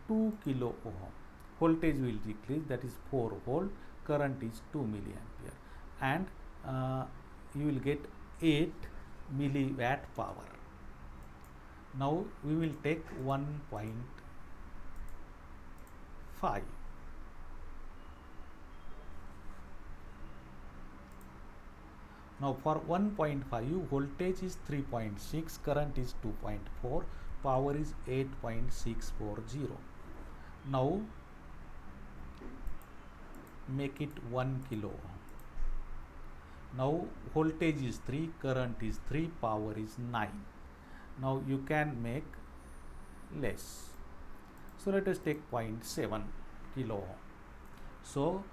2 kilo ohm, voltage will decrease, that is 4 volt, current is 2 milliampere, and you will get 8 milliwatt power. Now we will take 1.5. Now for 1.5, voltage is 3.6, current is 2.4, power is 8.640. Now make it 1 kilo ohm. Now voltage is 3, current is 3, power is 9. Now you can make less. So let us take 0.7 kilo ohm. So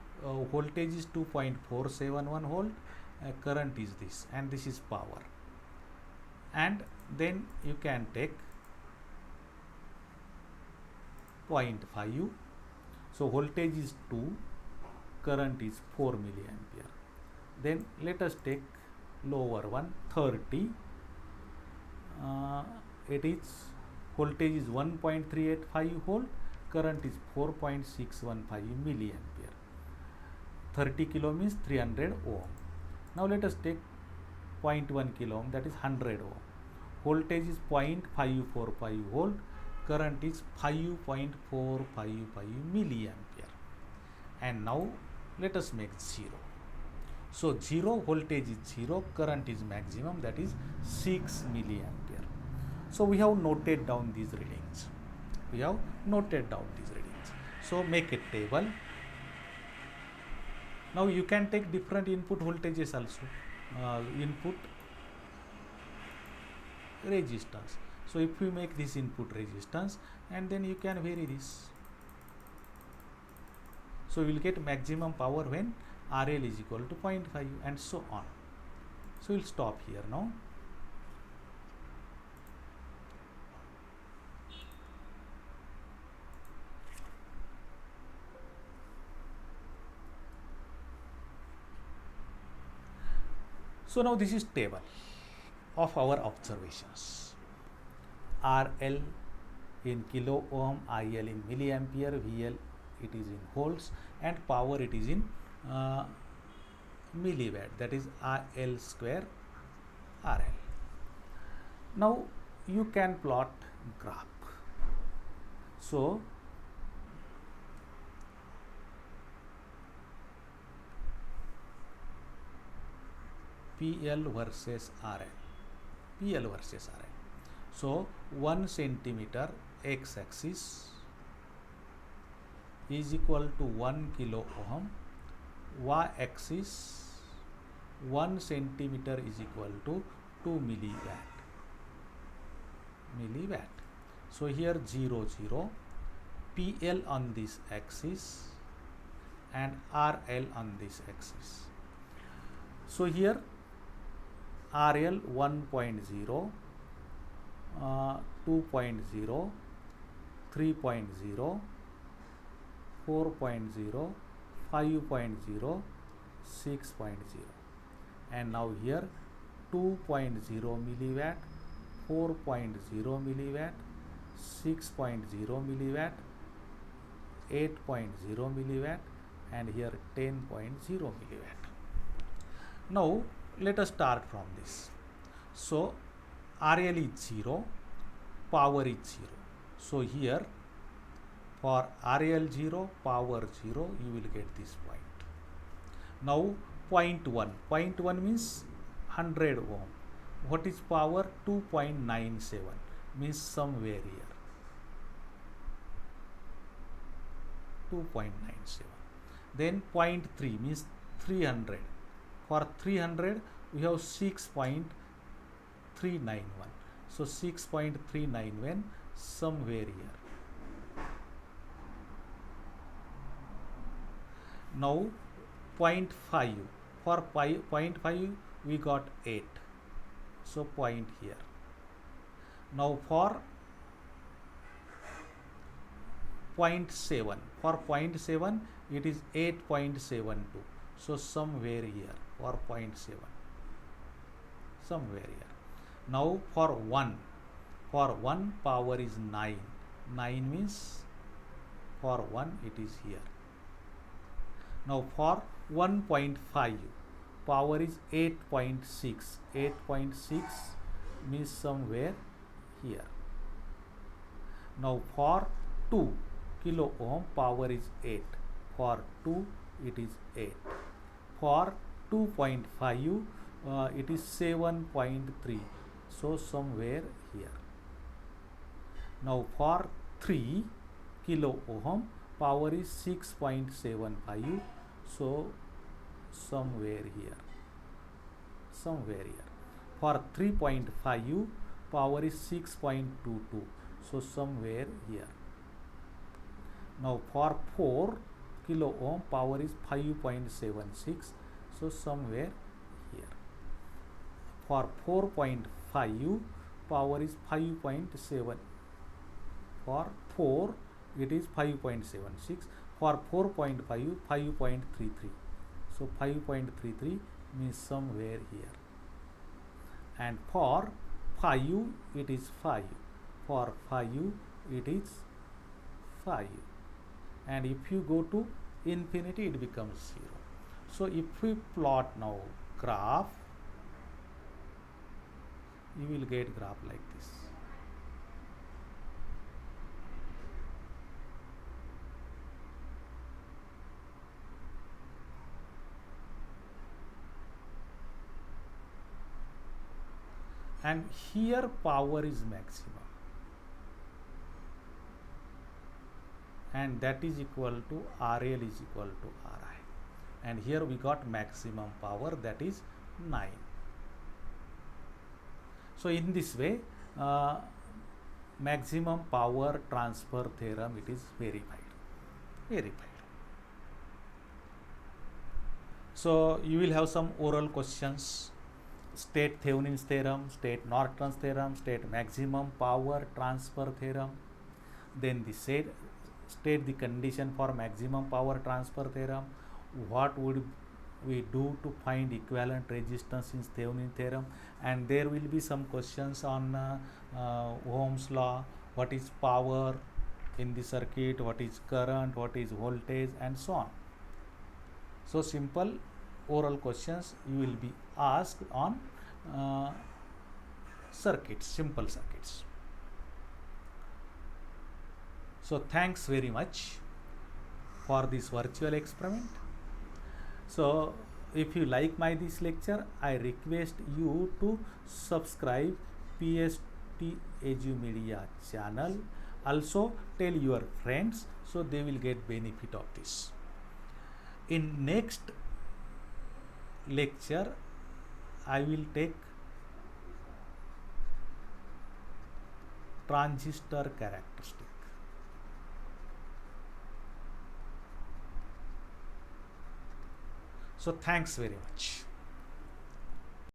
voltage is 2.471 volt, current is this, and this is power. And then you can take 0.5. So voltage is 2, current is 4 milliampere. Then let us take lower one, 30. It is voltage is 1.385 volt, current is 4.615 milliampere. 30 kilo means 300 ohm. Now let us take 0.1 kilo ohm, that is 100 ohm. Voltage is 0.545 volt, current is 5.455 milliampere. And now let us make 0. So 0, voltage is 0, current is maximum, that is 6 milliampere. So we have noted down these readings. So make a table. Now you can take different input voltages also. Input resistance. So if we make this input resistance, and then you can vary this. So we will get maximum power when RL is equal to 0.5 and so on. So we'll stop here now. So now this is table of our observations. RL in kilo ohm, IL in milliampere, VL it is in volts, and power it is in milliwatt, that is IL square RL. Now you can plot graph. So PL versus RL. So 1 centimeter x axis is equal to 1 kilo ohm, y axis 1 centimeter is equal to 2 milliwatt. So here 0 0, PL on this axis and RL on this axis. So here RL 1.0, 2.0, 3.0, 4.0, 5.0, 6.0, and now here 2.0 milliwatt, 4.0 milliwatt, 6.0 milliwatt, 8.0 milliwatt, and here 10.0 milliwatt. Now let us start from this. So RL is 0, power is 0. So here for RL 0, power 0, you will get this point. Now 0.1 means 100 ohm. What is power? 2.97 means somewhere here. 2.97. Then 0.3 means 300. For 300 we have 6.391. So 6.391 somewhere here. Now 0.5. For 0.5 we got 8. So point here. Now for 0.7. For 0.7 it is 8.72. So somewhere here for 0.7. Somewhere here. Now for 1. For 1 power is 9. 9 means for 1 it is here. Now for 1.5 power is 8.6. 8.6 means somewhere here. Now for 2 kilo ohm power is 8. For 2 it is 8. For 2.5 it is 7.3. So somewhere here. Now for 3 kilo ohm power is 6.75. So somewhere here. For 3.5 power is 6.22. So somewhere here. Now for 4 kilo ohm power is 5.76. So somewhere here. For 4.5 power is 5.7. For 4 it is 5.76. For 4.5 5.33. So 5.33 means somewhere here. And for 5 it is 5. For 5 it is 5. And if you go to infinity it becomes 0. So if we plot now graph, you will get graph like this. and here power is maximum, and that is equal to RL is equal to RI, and here we got maximum power, that is 9. So in this way maximum power transfer theorem, it is verified. So you will have some oral questions: state Thevenin's theorem, state Norton's theorem, state maximum power transfer theorem, then the state the condition for maximum power transfer theorem, what would we do to find equivalent resistance in Thevenin theorem, and there will be some questions on Ohm's law, what is power in the circuit, what is current, what is voltage, and so on. So simple oral questions you will be asked on circuits, simple circuits. So thanks very much for this virtual experiment. So if you like this lecture, I request you to subscribe PST Edu-Media channel. Also tell your friends so they will get benefit of this. In next lecture I will take transistor characteristic. So thanks very much.